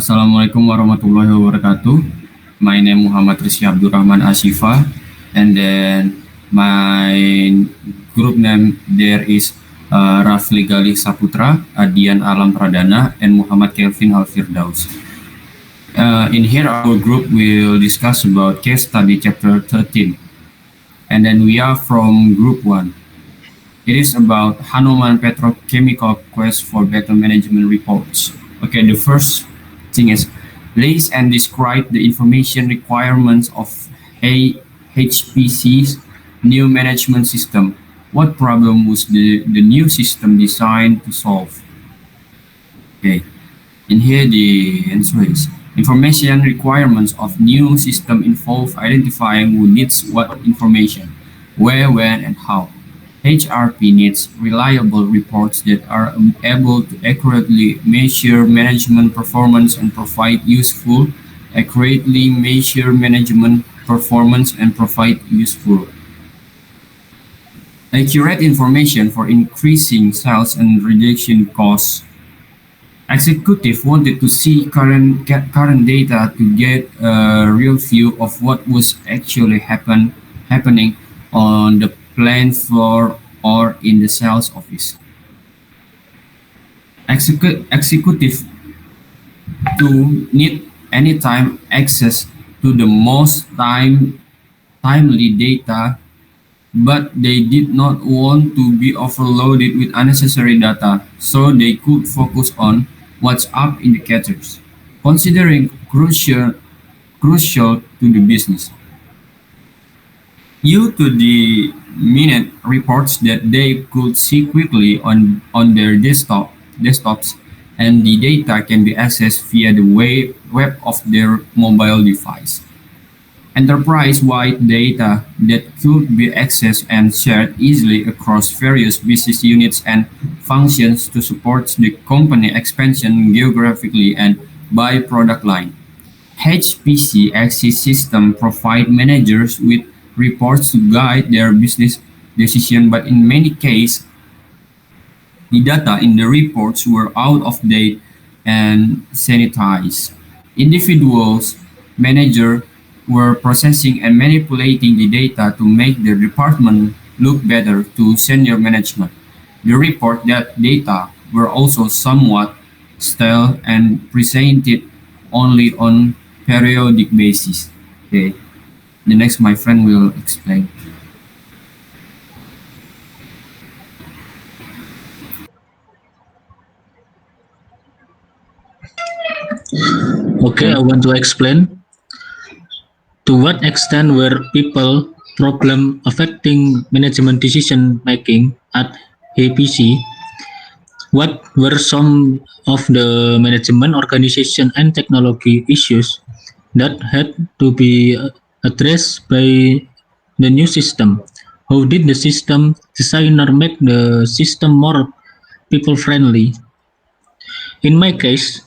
Assalamualaikum warahmatullahi wabarakatuh. My name Muhammad Rizky Abdurrahman Asifa, and then my group name there is Rafli Galih Saputra, Adian Alam Pradana, and Muhammad Kelvin Alfirdaus. In here, our group will discuss about case study chapter 13, and then we are from group 1. It is about Hanuman Petrochemical Quest for Better Management Reports. Okay, the first thing is list and describe the information requirements of HPC's new management system. What problem was the new system designed to solve? Okay, in here the answer is information requirements of new system involve identifying who needs what information, where, when, and how. HRP needs reliable reports that are able to accurately measure management performance and provide useful, accurately measure management performance and provide useful, accurate information for increasing sales and reducing costs. Executive wanted to see current data to get a real view of what was actually happening on the plant floor or in the sales office. Executive to need anytime access to the most timely data, but they did not want to be overloaded with unnecessary data, so they could focus on what's up indicators, considering crucial to the business. Due to the minute reports that they could see quickly on their desktops, and the data can be accessed via the web of their mobile device. Enterprise-wide data that could be accessed and shared easily across various business units and functions to support the company expansion geographically and by product line. HPC Axis system provide managers with reports to guide their business decision, but in many cases, the data in the reports were out of date and sanitized. Individuals, manager were processing and manipulating the data to make their department look better to senior management. The report that data were also somewhat stale and presented only on periodic basis. Okay. The next my friend will explain. Okay, I want to explain to what extent were people problem affecting management decision making at APC. What were some of the management, organization, and technology issues that had to be addressed by the new system? How did the system designer make the system more people friendly? In my case,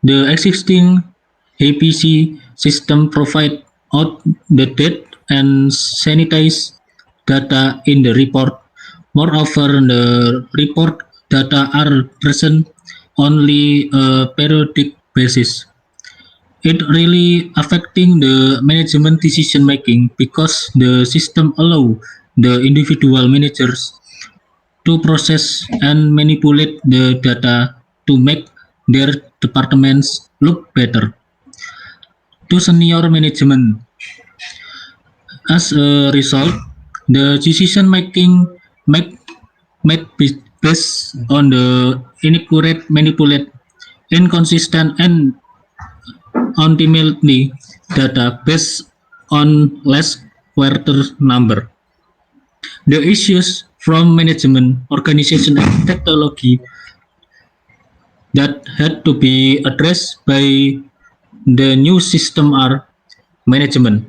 the existing APC system provide outdated and sanitized data in the report. Moreover, the report data are present only a periodic basis. It really affecting the management decision making because the system allow the individual managers to process and manipulate the data to make their departments look better to senior management. As a result, the decision making make made based on the inaccurate, manipulate, inconsistent, and ultimately data based on less quarter number. The issues from management, organization, and technology that had to be addressed by the new system are management,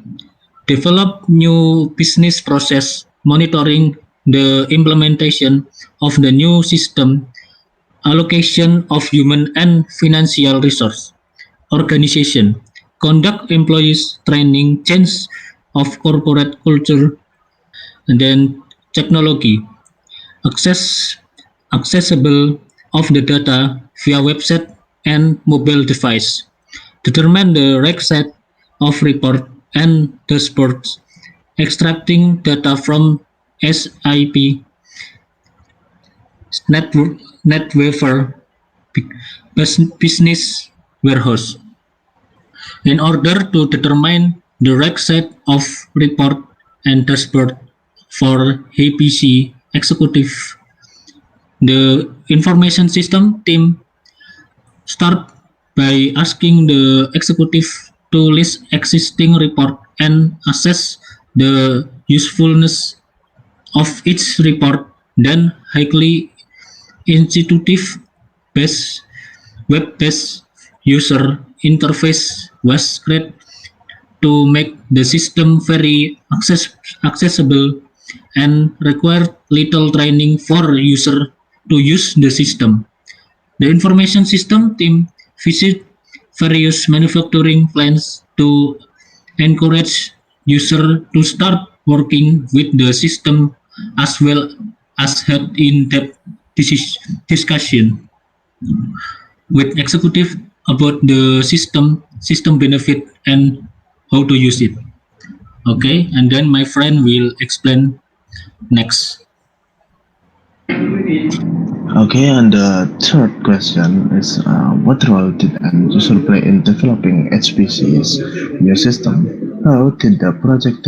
develop new business process, monitoring the implementation of the new system, allocation of human and financial resource, organization, conduct employees training, change of corporate culture, and then technology, access accessible of the data via website and mobile device. determine the right set of report and dashboards, extracting data from SIP, network, NetWeaver, business warehouse. In order to determine the right set of report and dashboard for APC executive, the information system team start by asking the executive to list existing report and assess the usefulness of each report. Then highly intuitive based web-based user interface was created to make the system very accessible and require little training for user to use the system. The information system team visit various manufacturing plants to encourage user to start working with the system as well as had in-depth discussion with executive about the system benefit and how to use it. Okay, and then my friend will explain next. Okay, and the third question is what role did an user play in developing HPC's new system? How did the project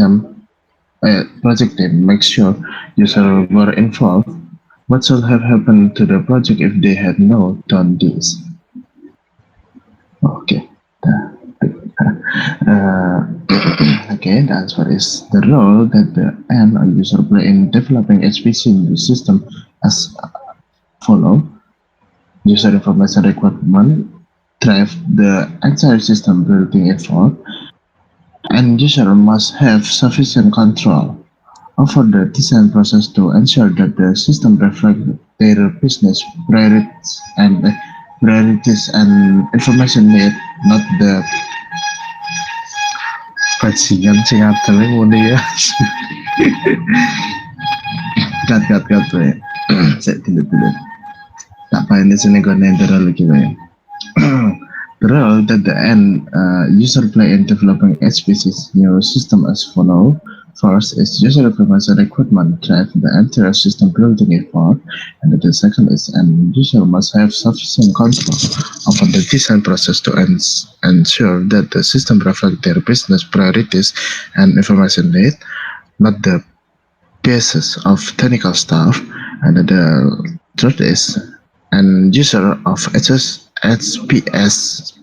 team make sure users were involved? What should have happened to the project if they had not done this? Okay. Uh, okay, the answer is the role that the end user play in developing HPC new system as follow. User information requirement drive the entire system building effort, and user must have sufficient control over the design process to ensure that the system reflects their business priorities and information need, not the bajingan sing adele ngene ya. Kat we. Saya dulu. Tak payah di sini gue nender lagi we. The role that the end user play in developing HPC's new system as follow. First is user information requirement drive the entire system building effort, and the second is an user must have sufficient control over the design process to ensure that the system reflects their business priorities and information need, not the basis of technical staff. And the third is an user of HPS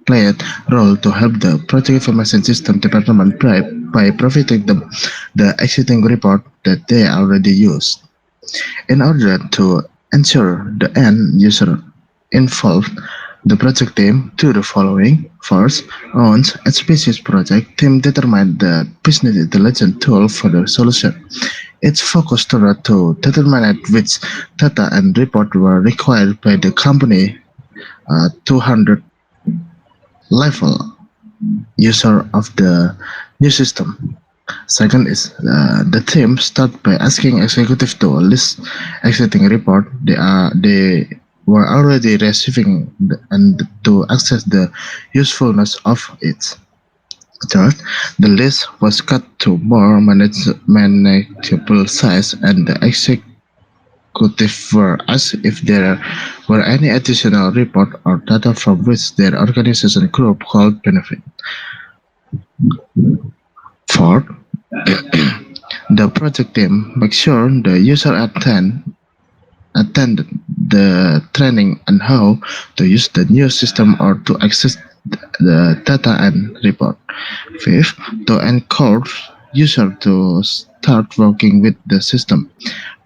played role to help the project information system department by providing them the existing report that they already use. In order to ensure the end user involved, the project team do the following. First, on HPC's project, team determined the business intelligence tool for the solution. Its focus toward to determine which data and report were required by the company 200 level user of the new system. Second is the team start by asking executive to list existing report they were already receiving and to access the usefulness of it. Third, the list was cut to more manageable size, and the executive were asked if there were any additional report or data from which their organization group could benefit. Fourth, the project team make sure the user attended the training on how to use the new system or to access the data and report. Fifth, to encourage user to start working with the system.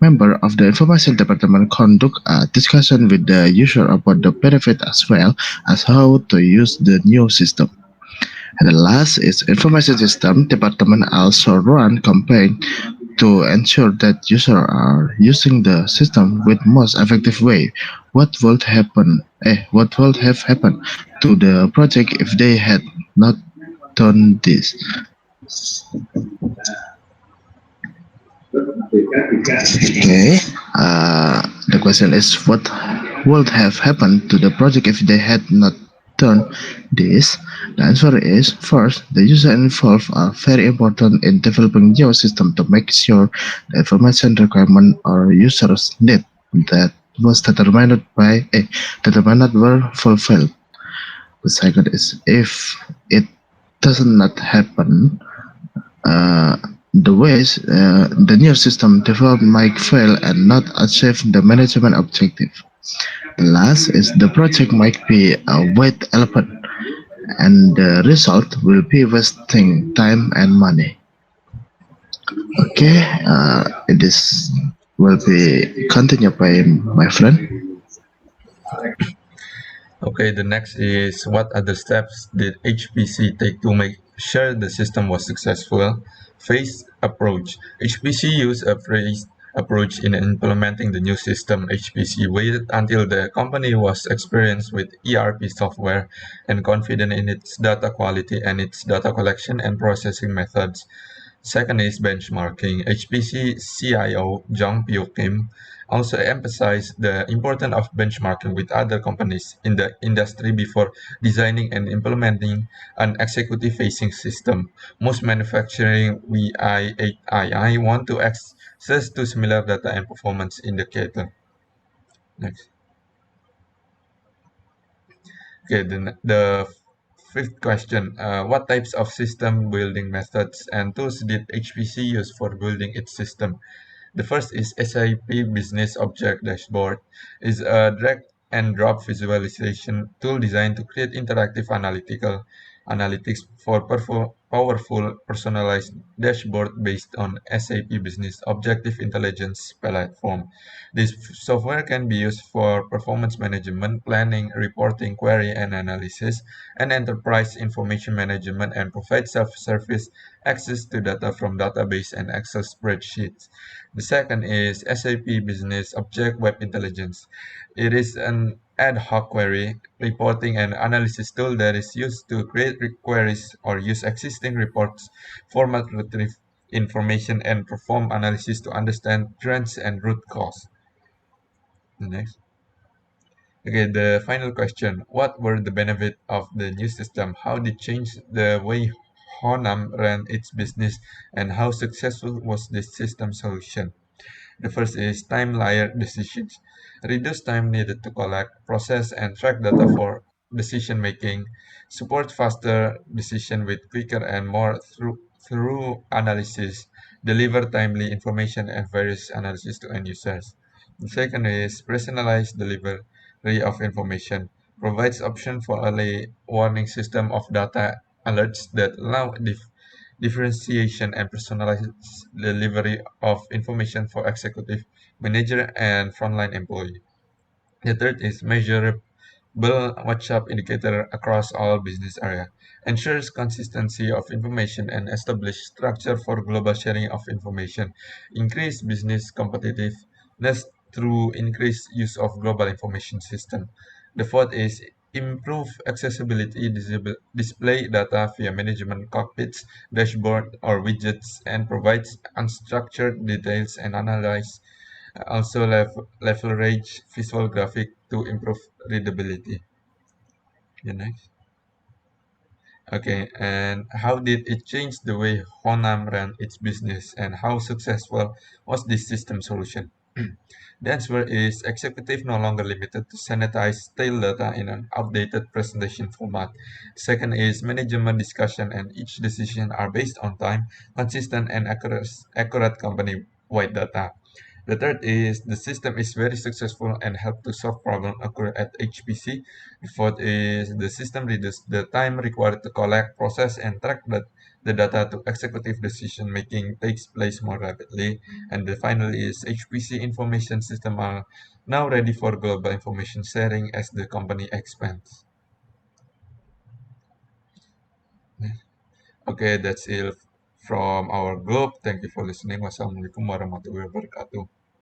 Member of the information department conduct a discussion with the user about the benefit as well as how to use the new system. And the last is information system department also run campaign to ensure that users are using the system with most effective way. What would happen? What would have happened to the project if they had not done this? Okay. The question is what would have happened to the project if they had not done this? The answer is first, the user involved are very important in developing new system to make sure the information requirement or users need that was determined were fulfilled. The second is if it does not happen, uh, the new system developed might fail and not achieve the management objective. The last is the project might be a wet elephant and the result will be wasting time and money. Okay, this will be continued by my friend. Okay, the next is what other steps did HPC take to make sure the system was successful? Phased approach. HPC used a phased approach in implementing the new system. HPC waited until the company was experienced with ERP software and confident in its data quality and its data collection and processing methods. Second is benchmarking. HPC CIO Jung Pyo Kim also emphasized the importance of benchmarking with other companies in the industry before designing and implementing an executive-facing system. Most manufacturing VI8II want to access to similar data and performance indicator. Next. Okay, the fifth question. What types of system building methods and tools did HPC use for building its system? The first is SAP Business Object Dashboard. Is a drag and drop visualization tool designed to create interactive analytical analytics for powerful personalized dashboard based on SAP Business Objective Intelligence platform. This software can be used for performance management, planning, reporting, query and analysis, and enterprise information management, and provides self-service access to data from database and Excel spreadsheets. The second is SAP Business Object Web Intelligence. It is an ad hoc query reporting and analysis tool that is used to create queries or use existing reports, format, retrieve information, and perform analysis to understand trends and root cause. The next. Okay, the final question. What were the benefits of the new system? How did it change the way Honam ran its business, and how successful was this system solution? The first is time layer decisions. Reduce time needed to collect, process, and track data for decision making. Support faster decision with quicker and more through analysis. Deliver timely information and various analysis to end users. The second is personalized delivery of information. Provides option for early warning system of data alerts that allow differentiation and personalized delivery of information for executive, manager, and frontline employee. The third is measurable watch-up indicator across all business area. Ensures consistency of information and establish structure for global sharing of information. Increase business competitiveness through increased use of global information system. The fourth is improve accessibility, display data via management cockpits, dashboard, or widgets, and provides unstructured details and analyze also leverage visual graphic to improve readability. The next. Okay, and how did it change the way Honam ran its business, and how successful was this system solution? The answer is executive no longer limited to sanitized stale data in an outdated presentation format. Second is management discussion and each decision are based on time, consistent and accurate company-wide data. The third is the system is very successful and help to solve problem occur at HPC. The fourth is the system reduces the time required to collect, process, and track the data to executive decision making takes place more rapidly. And the final is HPC information system are now ready for global information sharing as the company expands. Okay, that's it from our group. Thank you for listening. Wassalamualaikum warahmatullahi wabarakatuh.